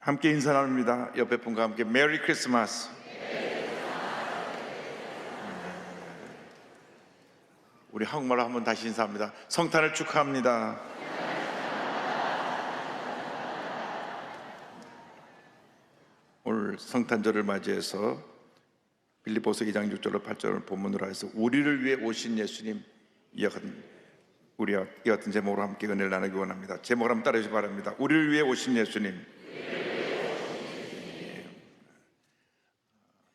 함께 인사 나눕니다. 옆에 분과 함께 메리 크리스마스. 우리 한국말로 한번 다시 인사합니다. 성탄을 축하합니다. 오늘 성탄절을 맞이해서 빌립보서 2장 6절로 8절을 본문으로 해서 우리를 위해 오신 예수님, 우리와 이 같은 제목으로 함께 은혜를 나누기 원합니다. 제목을 한번 따라해 주시기 바랍니다. 우리를 위해 오신 예수님,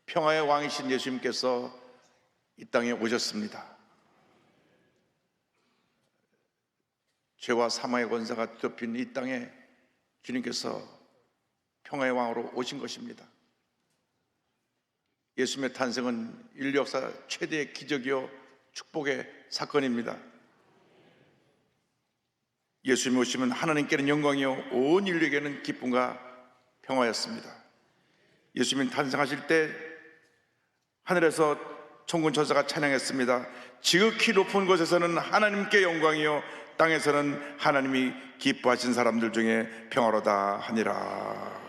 평화의 왕이신 예수님께서 이 땅에 오셨습니다. 죄와 사망의 권세가 뒤덮인 이 땅에 주님께서 평화의 왕으로 오신 것입니다. 예수님의 탄생은 인류 역사 최대의 기적이요 축복의 사건입니다. 예수님이 오시면 하나님께는 영광이요 온 인류에게는 기쁨과 평화였습니다. 예수님이 탄생하실 때 하늘에서 천군 천사가 찬양했습니다. 지극히 높은 곳에서는 하나님께 영광이요 땅에서는 하나님이 기뻐하신 사람들 중에 평화로다 하니라.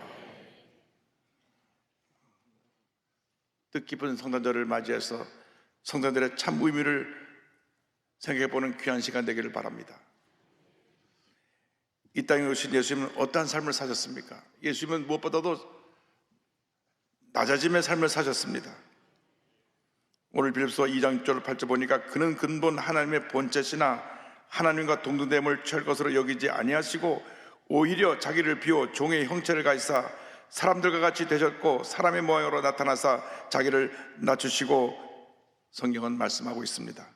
뜻깊은 성탄절을 맞이해서 성탄절의 참 의미를 생각해보는 귀한 시간 되기를 바랍니다. 이 땅에 오신 예수님은 어떠한 삶을 사셨습니까? 예수님은 무엇보다도 낮아짐의 삶을 사셨습니다. 오늘 빌립보서 2장 6절 8절 보니까 그는 근본 하나님의 본체시나 하나님과 동등됨을 취할 것으로 여기지 아니하시고 오히려 자기를 비워 종의 형체를 가지사 사람들과 같이 되셨고 사람의 모양으로 나타나사 자기를 낮추시고 성경은 말씀하고 있습니다.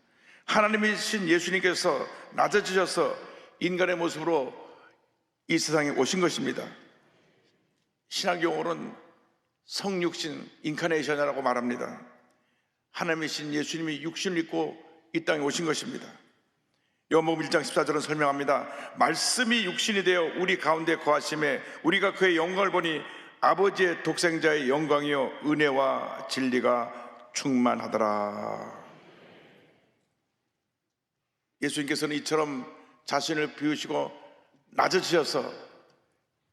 하나님이신 예수님께서 낮아지셔서 인간의 모습으로 이 세상에 오신 것입니다. 신학 용어로는 성육신, 인카네이션이라고 말합니다. 하나님이신 예수님이 육신을 입고 이 땅에 오신 것입니다. 요한복음 1장 14절은 설명합니다. 말씀이 육신이 되어 우리 가운데 거하심에 우리가 그의 영광을 보니 아버지의 독생자의 영광이요 은혜와 진리가 충만하더라. 예수님께서는 이처럼 자신을 비우시고 낮아지셔서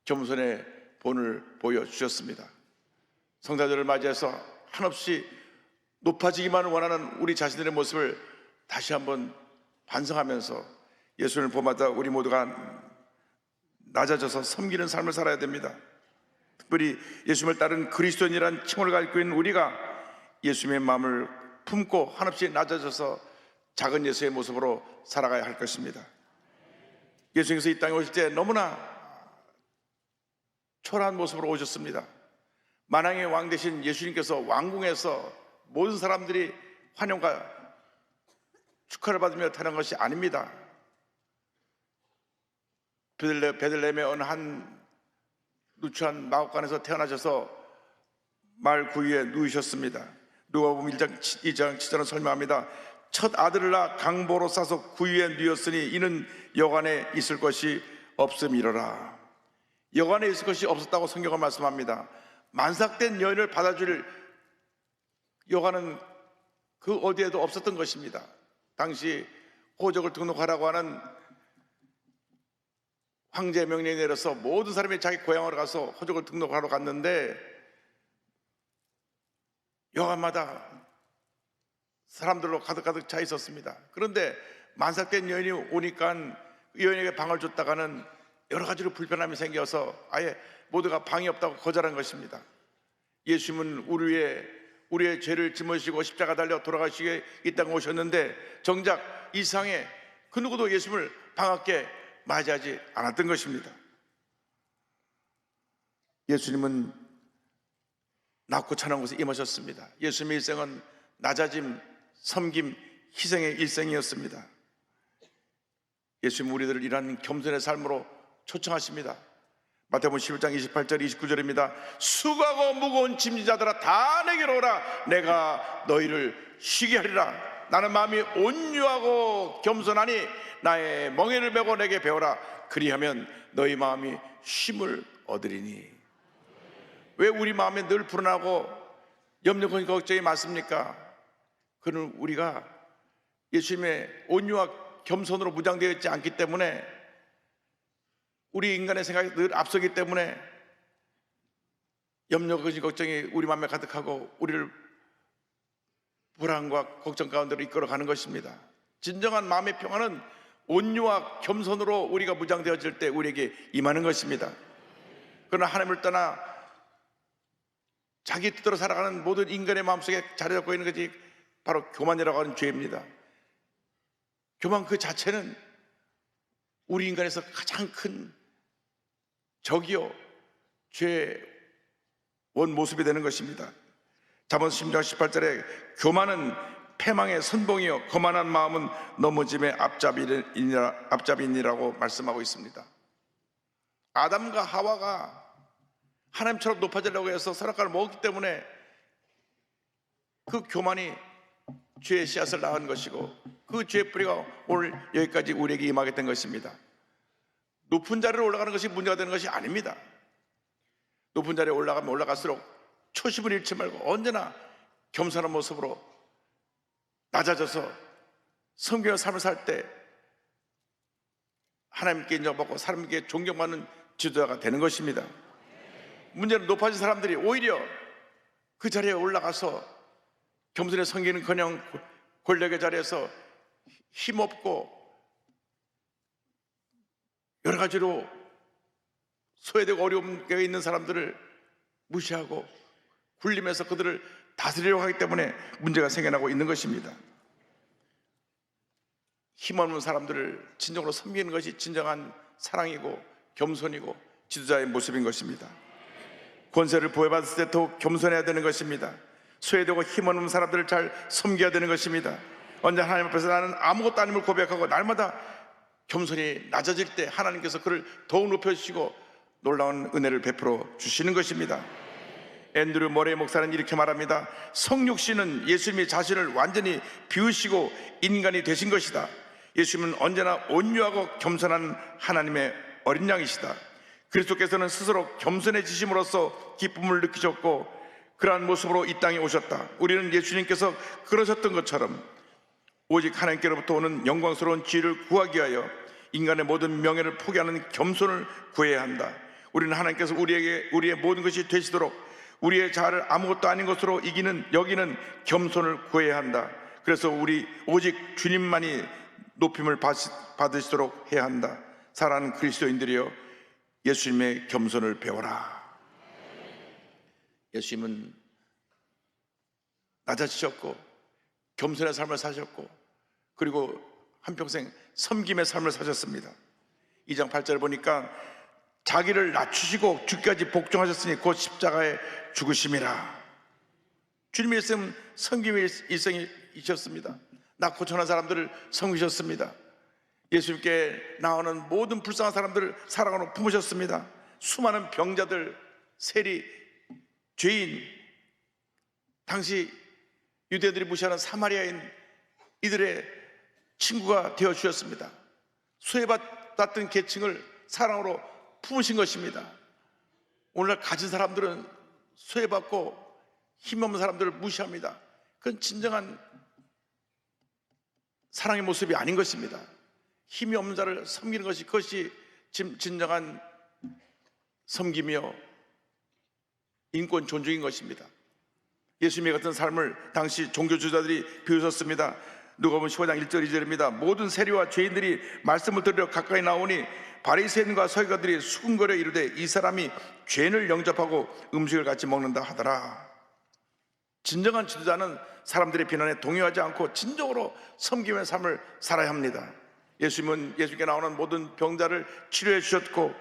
겸손의 본을 보여주셨습니다. 성탄절을 맞이해서 한없이 높아지기만 원하는 우리 자신들의 모습을 다시 한번 반성하면서 예수님을 보마다 우리 모두가 낮아져서 섬기는 삶을 살아야 됩니다. 특별히 예수님을 따른 그리스도인이란 칭호를 갖고 있는 우리가 예수님의 마음을 품고 한없이 낮아져서 작은 예수의 모습으로 살아가야 할 것입니다. 예수님께서 이 땅에 오실 때 너무나 초라한 모습으로 오셨습니다. 만왕의 왕 되신 예수님께서 왕궁에서 모든 사람들이 환영과 축하를 받으며 타는 것이 아닙니다. 베들레헴의 어느 한 누추한 마곡간에서 태어나셔서 말 구유에 누우셨습니다. 누가복음 1장 2장 7절은 설명합니다. 첫 아들을 낳아 강보로 싸서 구유에 누웠으니 이는 여관에 있을 것이 없음이로라. 여관에 있을 것이 없었다고 성경은 말씀합니다. 만삭된 여인을 받아줄 여관은 그 어디에도 없었던 것입니다. 당시 호적을 등록하라고 하는 황제의 명령이 내려서 모든 사람이 자기 고향으로 가서 호적을 등록하러 갔는데 여관마다 사람들로 가득가득 차 있었습니다. 그런데 만삭된 여인이 오니까 여인에게 방을 줬다가는 여러 가지로 불편함이 생겨서 아예 모두가 방이 없다고 거절한 것입니다. 예수님은 우리의 죄를 짊어지시고 십자가 달려 돌아가시게 이 땅에 오셨는데 정작 이 세상에 그 누구도 예수님을 반갑게 맞이하지 않았던 것입니다. 예수님은 낮고 찬한 곳에 임하셨습니다. 예수님의 일생은 낮아짐, 섬김, 희생의 일생이었습니다. 예수님 우리들을 이러한 겸손의 삶으로 초청하십니다. 마태복음 11장 28절 29절입니다. 수고하고 무거운 짐진 자들아 다 내게로 오라. 내가 너희를 쉬게 하리라. 나는 마음이 온유하고 겸손하니 나의 멍에를 메고 내게 배우라. 그리하면 너희 마음이 쉼을 얻으리니. 왜 우리 마음에 늘 불안하고 염려 걱정이 많습니까? 그는 우리가 예수님의 온유와 겸손으로 무장되어 있지 않기 때문에, 우리 인간의 생각이 늘 앞서기 때문에 염려, 근심, 걱정이 우리 마음에 가득하고 우리를 불안과 걱정 가운데로 이끌어가는 것입니다. 진정한 마음의 평안은 온유와 겸손으로 우리가 무장되어질 때 우리에게 임하는 것입니다. 그러나 하나님을 떠나 자기 뜻대로 살아가는 모든 인간의 마음속에 자리 잡고 있는 것이 바로 교만이라고 하는 죄입니다. 교만 그 자체는 우리 인간에서 가장 큰 적이요 죄의 원 모습이 되는 것입니다. 잠언 10장 18절에 교만은 패망의 선봉이요 거만한 마음은 넘어짐의 앞잡이니라고 말씀하고 있습니다. 아담과 하와가 하나님처럼 높아지려고 해서 선악과를 먹었기 때문에 그 교만이 죄의 씨앗을 낳은 것이고 그 죄의 뿌리가 오늘 여기까지 우리에게 임하게 된 것입니다. 높은 자리로 올라가는 것이 문제가 되는 것이 아닙니다. 높은 자리에 올라가면 올라갈수록 초심을 잃지 말고 언제나 겸손한 모습으로 낮아져서 섬기는 삶을 살 때 하나님께 인정받고 사람에게 존경받는 지도자가 되는 것입니다. 문제는 높아진 사람들이 오히려 그 자리에 올라가서 겸손히 섬기는커녕 권력의 자리에서 힘없고 여러 가지로 소외되고 어려움에 있는 사람들을 무시하고 굴리면서 그들을 다스리려고 하기 때문에 문제가 생겨나고 있는 것입니다. 힘없는 사람들을 진정으로 섬기는 것이 진정한 사랑이고 겸손이고 지도자의 모습인 것입니다. 권세를 부여받았을 때 더욱 겸손해야 되는 것입니다. 소외되고 힘없는 사람들을 잘 섬겨야 되는 것입니다. 언제 하나님 앞에서 나는 아무것도 아님을 고백하고 날마다 겸손히 낮아질 때 하나님께서 그를 더욱 높여주시고 놀라운 은혜를 베풀어 주시는 것입니다. 앤드류 머레이 목사는 이렇게 말합니다. 성육신은 예수님이 자신을 완전히 비우시고 인간이 되신 것이다. 예수님은 언제나 온유하고 겸손한 하나님의 어린 양이시다. 그리스도께서는 스스로 겸손해지심으로써 기쁨을 느끼셨고 그러한 모습으로 이 땅에 오셨다. 우리는 예수님께서 그러셨던 것처럼 오직 하나님께로부터 오는 영광스러운 지혜를 구하기 위하여 인간의 모든 명예를 포기하는 겸손을 구해야 한다. 우리는 하나님께서 우리의 모든 것이 되시도록 우리의 자아를 아무것도 아닌 것으로 여기는 겸손을 구해야 한다. 그래서 우리 오직 주님만이 높임을 받으시도록 해야 한다. 사랑하는 그리스도인들이여, 예수님의 겸손을 배워라. 예수님은 낮아지셨고 겸손의 삶을 사셨고 그리고 한평생 섬김의 삶을 사셨습니다. 2장 8절을 보니까 자기를 낮추시고 죽기까지 복종하셨으니 곧 십자가에 죽으심이라. 주님의 일생은 섬김의 일생이셨습니다. 낮고 천한 사람들을 섬기셨습니다. 예수님께 나오는 모든 불쌍한 사람들을 사랑으로 품으셨습니다. 수많은 병자들, 세리, 죄인, 당시 유대인들이 무시하는 사마리아인 이들의 친구가 되어주셨습니다. 소외받았던 계층을 사랑으로 품으신 것입니다. 오늘날 가진 사람들은 소외받고 힘없는 사람들을 무시합니다. 그건 진정한 사랑의 모습이 아닌 것입니다. 힘이 없는 자를 섬기는 것이 그것이 진정한 섬기며 인권 존중인 것입니다. 예수님의 같은 삶을 당시 종교주자들이 비웃었습니다. 누가복음 15장 1절 2절입니다. 모든 세리와 죄인들이 말씀을 들으려 가까이 나오니 바리새인과 서기관들이 수군거려 이르되 이 사람이 죄인을 영접하고 음식을 같이 먹는다 하더라. 진정한 지도자는 사람들의 비난에 동요하지 않고 진정으로 섬기는 삶을 살아야 합니다. 예수님은 예수님께 나오는 모든 병자를 치료해 주셨고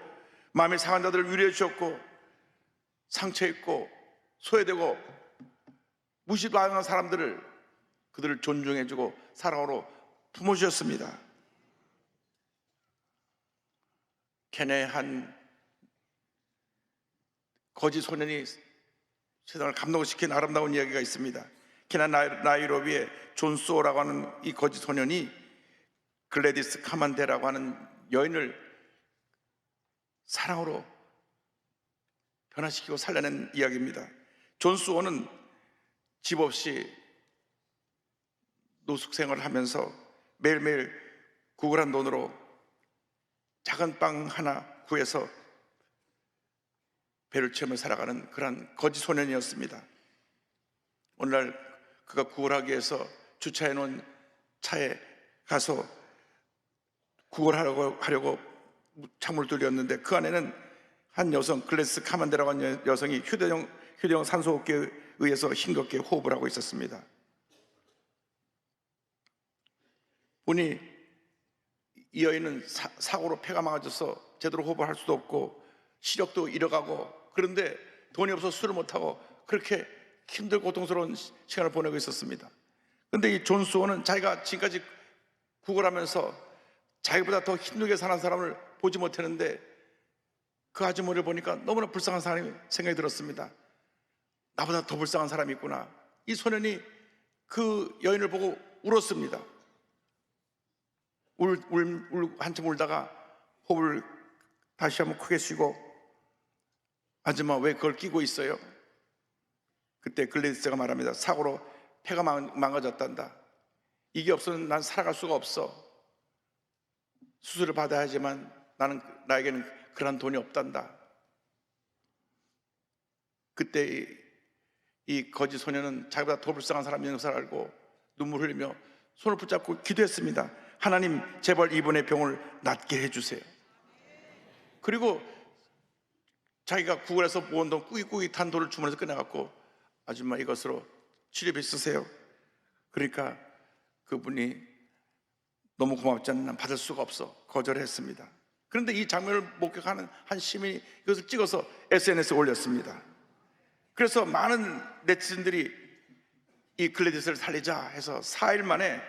마음이 상한 자들을 위로해 주셨고 상처 있고 소외되고 무시당한 사람들을 그들을 존중해주고 사랑으로 품어주셨습니다. 켄의 한 거짓 소년이 세상을 감동시킨 아름다운 이야기가 있습니다. 케냐 나이로비의 존 수호라고 하는 이 거짓 소년이 글래디스 카만데라고 하는 여인을 사랑으로 변화시키고 살려낸 이야기입니다. 존 수호는 집 없이 노숙 생활을 하면서 매일매일 구걸한 돈으로 작은 빵 하나 구해서 배를 채우며 살아가는 그런 거짓 소년이었습니다. 오늘날 그가 구걸하기 위해서 주차해 놓은 차에 가서 구걸하려고 창문을 뚫렸는데 그 안에는 한 여성, 글래스 카만데라고 하는 여성이 휴대용 산소호흡기에 의해서 싱겁게 호흡을 하고 있었습니다. 보니 이 여인은 사고로 폐가 망가져서 제대로 호흡을 할 수도 없고 시력도 잃어가고, 그런데 돈이 없어서 술을 못하고 그렇게 힘들고 고통스러운 시간을 보내고 있었습니다. 그런데 이 존 수호는 자기가 지금까지 구걸하면서 자기보다 더 힘들게 사는 사람을 보지 못했는데 그 아주머니를 보니까 너무나 불쌍한 사람이 생각이 들었습니다. 나보다 더 불쌍한 사람이 있구나. 이 소년이 그 여인을 보고 울었습니다. 한참 울다가 호흡을 다시 한번 크게 쉬고, 아줌마 왜 그걸 끼고 있어요? 그때 글래디스가 말합니다. 사고로 폐가 망가졌단다. 이게 없으면 난 살아갈 수가 없어. 수술을 받아야 하지만 나에게는 그런 돈이 없단다. 그때 이 거짓 소녀는 자기보다 더 불쌍한 사람인 것을 알고 눈물 흘리며 손을 붙잡고 기도했습니다. 하나님, 제발 이분의 병을 낫게 해주세요. 그리고 자기가 구걸해서 모은 돈 꾸깃꾸깃 탄 돈을 주머니에서 꺼내갖고, 아줌마 이것으로 치료비 쓰세요. 그러니까 그분이 너무 고맙지 않나 받을 수가 없어 거절했습니다. 그런데 이 장면을 목격하는 한 시민이 이것을 찍어서 SNS에 올렸습니다. 그래서 많은 네티즌들이 이 글래디스를 살리자 해서 4일 만에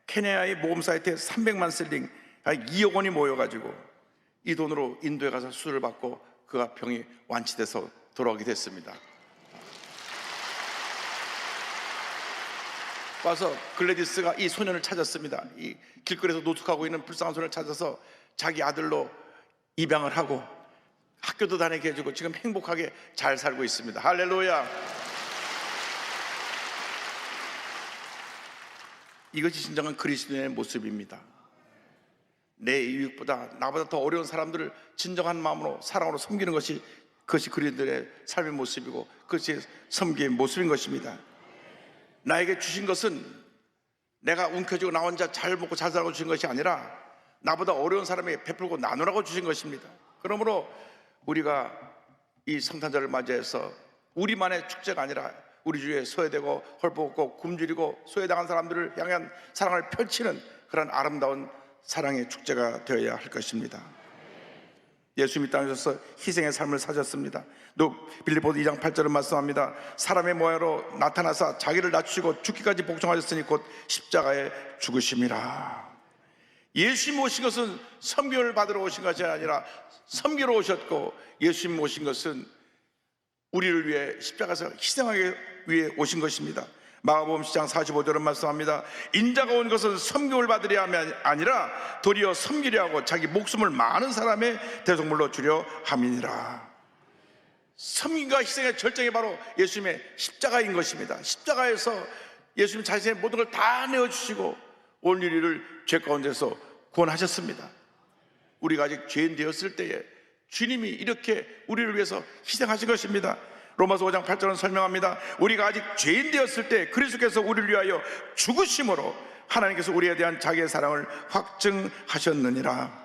케냐의 모금 사이트에 300만 셀링, 2억 원이 모여가지고 이 돈으로 인도에 가서 수술을 받고 그가 병이 완치돼서 돌아오게 됐습니다. 와서 글래디스가 이 소년을 찾았습니다. 이 길거리에서 노숙하고 있는 불쌍한 소년을 찾아서 자기 아들로 입양을 하고 학교도 다니게 해주고 지금 행복하게 잘 살고 있습니다. 할렐루야. 이것이 진정한 그리스도인의 모습입니다. 내 이익보다 나보다 더 어려운 사람들을 진정한 마음으로 사랑으로 섬기는 것이, 그것이 그리스도인의 삶의 모습이고 그것이 섬기의 모습인 것입니다. 나에게 주신 것은 내가 움켜쥐고 나 혼자 잘 먹고 잘 살라고 주신 것이 아니라 나보다 어려운 사람에게 베풀고 나누라고 주신 것입니다. 그러므로 우리가 이 성탄절을 맞이해서 우리만의 축제가 아니라 우리 주위에 소외되고 헐벗고 굶주리고 소외당한 사람들을 향한 사랑을 펼치는 그런 아름다운 사랑의 축제가 되어야 할 것입니다. 예수님이 땅에 오셔서 희생의 삶을 사셨습니다. 빌립보서 2장 8절은 말씀합니다. 사람의 모양으로 나타나사 자기를 낮추시고 죽기까지 복종하셨으니 곧 십자가에 죽으심이라. 예수님 오신 것은 섬김을 받으러 오신 것이 아니라 섬기러 오셨고, 예수님 오신 것은 우리를 위해 십자가에서 희생하기 위해 오신 것입니다. 마가복음 10장 45절은 말씀합니다. 인자가 온 것은 섬김을 받으려 함이 아니라 도리어 섬기려 하고 자기 목숨을 많은 사람의 대속물로 주려 함이니라. 섬김과 희생의 절정이 바로 예수님의 십자가인 것입니다. 십자가에서 예수님 자신의 모든 걸 다 내어주시고 온 인류를 죄 가운데서 구원하셨습니다. 우리가 아직 죄인 되었을 때에 주님이 이렇게 우리를 위해서 희생하신 것입니다. 로마서 5장 8절은 설명합니다. 우리가 아직 죄인 되었을 때 그리스도께서 우리를 위하여 죽으심으로 하나님께서 우리에 대한 자기의 사랑을 확증하셨느니라.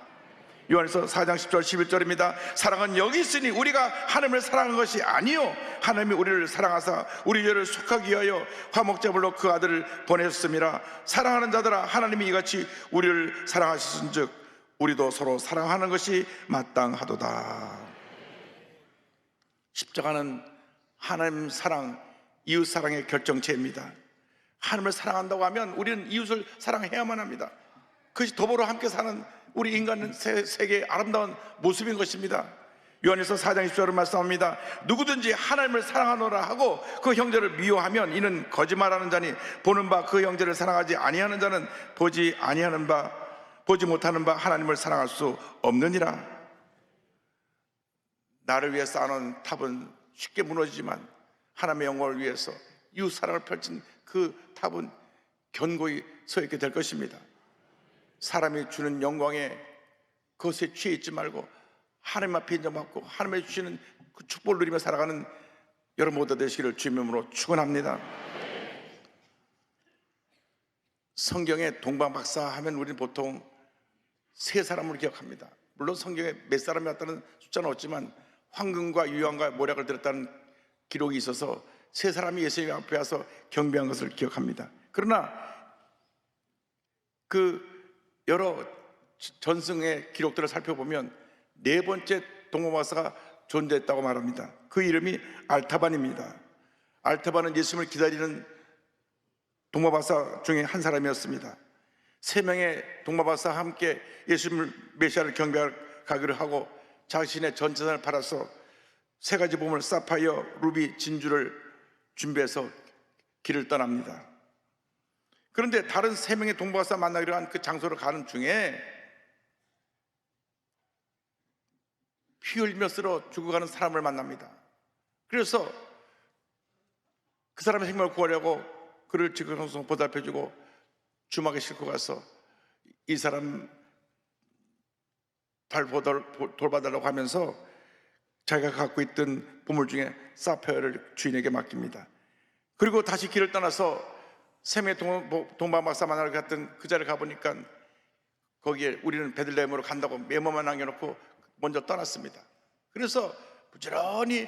요한일서 4장 10절 11절입니다. 사랑은 여기 있으니 우리가 하나님을 사랑한 것이 아니요 하나님이 우리를 사랑하사 우리 죄를 속하기 위하여 화목제물로 그 아들을 보내셨음이라. 사랑하는 자들아, 하나님이 이같이 우리를 사랑하셨은즉 우리도 서로 사랑하는 것이 마땅하도다. 십자가는 하나님 사랑, 이웃 사랑의 결정체입니다. 하나님을 사랑한다고 하면 우리는 이웃을 사랑해야만 합니다. 그것이 더불어 함께 사는 우리 인간 세계의 아름다운 모습인 것입니다. 요한일서 4장 20절을 말씀합니다. 누구든지 하나님을 사랑하노라 하고 그 형제를 미워하면 이는 거짓말하는 자니 보는 바 그 형제를 사랑하지 아니하는 자는 보지 못하는 바 하나님을 사랑할 수 없느니라. 나를 위해 쌓아놓은 탑은 쉽게 무너지지만 하나님의 영광을 위해서 이웃 사랑을 펼친 그 탑은 견고히 서 있게 될 것입니다. 사람이 주는 영광에 그것에 취해 있지 말고 하나님 앞에 인정받고 하나님의 주시는 그 축복을 누리며 살아가는 여러분 모두 되시기를 주님의 이름으로 축원합니다. 성경에 동방박사 하면 우리는 보통 세 사람을 기억합니다. 물론 성경에 몇 사람이 왔다는 숫자는 없지만 황금과 유황과 모략을 들었다는 기록이 있어서 세 사람이 예수님 앞에 와서 경배한 것을 기억합니다. 그러나 그 여러 전승의 기록들을 살펴보면 네 번째 동방박사가 존재했다고 말합니다. 그 이름이 알타반입니다. 알타반은 예수님을 기다리는 동방박사 중에 한 사람이었습니다. 세 명의 동방박사와 함께 예수님을 메시아를 경배하기로 하고 자신의 전 재산을 팔아서 세 가지 보물 사파이어, 루비, 진주를 준비해서 길을 떠납니다. 그런데 다른 세 명의 동방박사 만나기로 한 그 장소로 가는 중에 피 흘리며 쓰러 죽어가는 사람을 만납니다. 그래서 그 사람의 생명을 구하려고 그를 지금 보살펴주고 주막에 싣고 가서 이 사람 발 돌봐달라고 하면서 자기가 갖고 있던 보물 중에 사파이어를 주인에게 맡깁니다. 그리고 다시 길을 떠나서 세 명의 동방박사 만나러 갔던 그 자리에 가보니까 거기에 우리는 베들레헴으로 간다고 메모만 남겨놓고 먼저 떠났습니다. 그래서 부지런히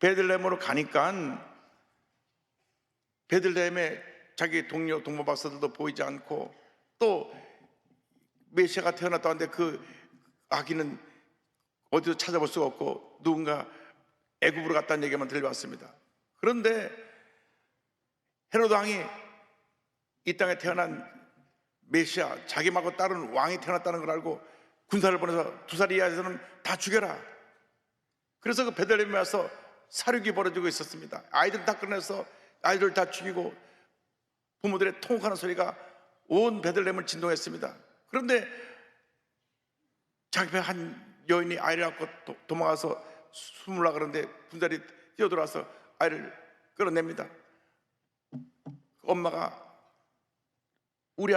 베들레헴으로 가니까 베들레헴에 자기 동료 동방박사들도 보이지 않고 또 메시아가 태어났다 하는데 그 아기는 어디서 찾아볼 수가 없고 누군가 애굽으로 갔다는 얘기만 들려왔습니다. 그런데 헤로드 왕이 이 땅에 태어난 메시아, 자기 말고 다른 왕이 태어났다는 걸 알고 군사를 보내서 2살 이하에서는 다 죽여라. 그래서 그 베들레헴에 와서 사륙이 벌어지고 있었습니다. 아이들 다 끌어내서 아이들 다 죽이고 부모들의 통곡하는 소리가 온 베들레헴을 진동했습니다. 그런데 자기 배 한 여인이 아이를 갖고 도망가서 숨으려고 그러는데 군사들이 뛰어들어와서 아이를 끌어냅니다. 엄마가 우리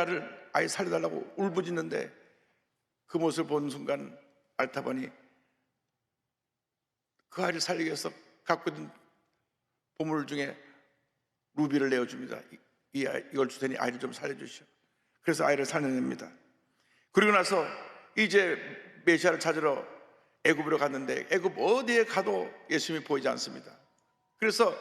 아이 살려달라고 울부짖는데 그 모습을 본 순간 알타반이 그 아이를 살리기 위해서 갖고 있는 보물 중에 루비를 내어줍니다. 이걸 주더니 아이를 좀 살려주시오. 그래서 아이를 살려냅니다. 그리고 나서 이제 메시아를 찾으러 애굽으로 갔는데 애굽 어디에 가도 예수님이 보이지 않습니다. 그래서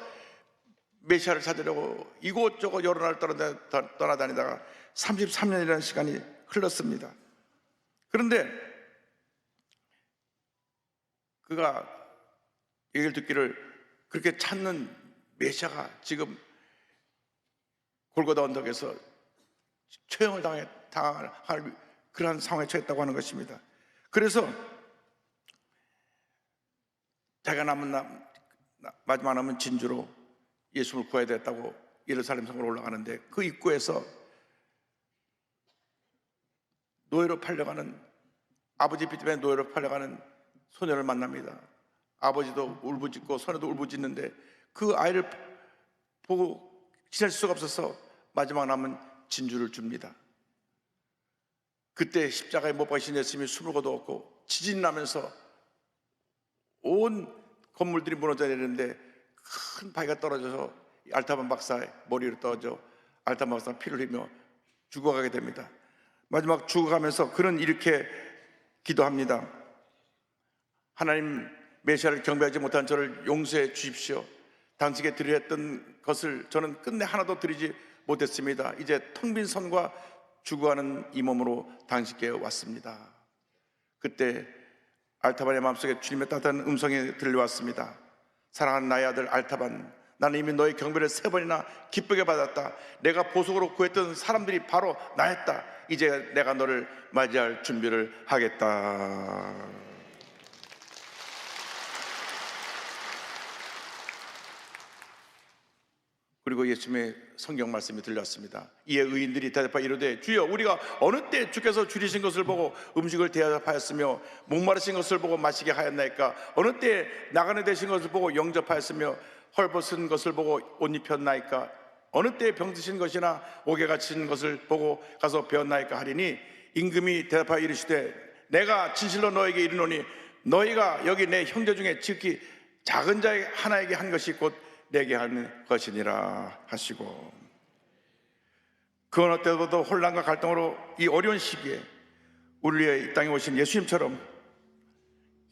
메시아를 찾으려고 이곳저곳 여러 나라를 떠나다니다가 33년이라는 시간이 흘렀습니다. 그런데 그가 얘기를 듣기를 그렇게 찾는 메시아가 지금 골고다 언덕에서 처형을 당할 그러한 상황에 처했다고 하는 것입니다. 그래서 자기가 마지막 남은 진주로 예수를 구해야 됐다고 예루살렘 성으로 올라가는데 그 입구에서 노예로 팔려가는 아버지 빚 때문에 노예로 팔려가는 소녀를 만납니다. 아버지도 울부짖고 소녀도 울부짖는데 그 아이를 보고 지낼 수가 없어서 마지막 남은 진주를 줍니다. 그때 십자가에 못 박히신 예수님이 숨을 거두었고 지진이 나면서 온 건물들이 무너져 내리는데 큰 바위가 떨어져서 알타반 박사의 머리를 떨어져 알타반 박사가 피를 흘리며 죽어가게 됩니다. 마지막 죽어가면서 그는 이렇게 기도합니다. 하나님, 메시아를 경배하지 못한 저를 용서해 주십시오. 당신께 드리려 했던 것을 저는 끝내 하나도 드리지 못했습니다. 이제 텅 빈 손과 죽어가는 이 몸으로 당신께 왔습니다. 그때 알타반의 마음속에 주님의 따뜻한 음성이 들려왔습니다. 사랑하는 나의 아들 알타반, 나는 이미 너의 경배를 3번이나 기쁘게 받았다. 내가 보석으로 구했던 사람들이 바로 나였다. 이제 내가 너를 맞이할 준비를 하겠다. 그리고 예수님의 성경 말씀이 들렸습니다. 이에 의인들이 대답하여 이르되 주여, 우리가 어느 때 주께서 줄이신 것을 보고 음식을 대접하였으며 목마르신 것을 보고 마시게 하였나이까? 어느 때 나가는 되신 것을 보고 영접하였으며 헐벗은 것을 보고 옷 입혔나이까? 어느 때 병드신 것이나 옥에 갇힌 것을 보고 가서 배웠나이까? 하리니 임금이 대답하여 이르시되 내가 진실로 너에게 이르노니 너희가 여기 내 형제 중에 지극히 작은 자의 하나에게 한 것이 곧 내게 한 것이니라 하시고, 그 어느 때보다 혼란과 갈등으로 이 어려운 시기에 우리의 이 땅에 오신 예수님처럼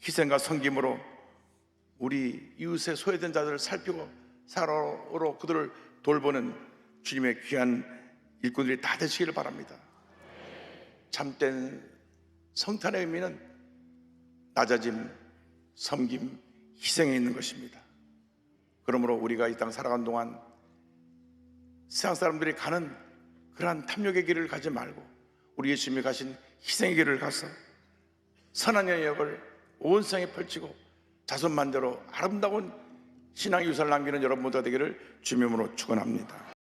희생과 섬김으로 우리 이웃의 소외된 자들을 살피고 사랑으로 그들을 돌보는 주님의 귀한 일꾼들이 다 되시기를 바랍니다. 참된 성탄의 의미는 낮아짐, 섬김, 희생에 있는 것입니다. 그러므로 우리가 이 땅 살아가는 동안 세상 사람들이 가는 그러한 탐욕의 길을 가지 말고 우리 예수님이 가신 희생의 길을 가서 선한 영역을 온 세상에 펼치고 자손만대로 아름다운 신앙 유산을 남기는 여러분 모두가 되기를 주님으로 축원합니다.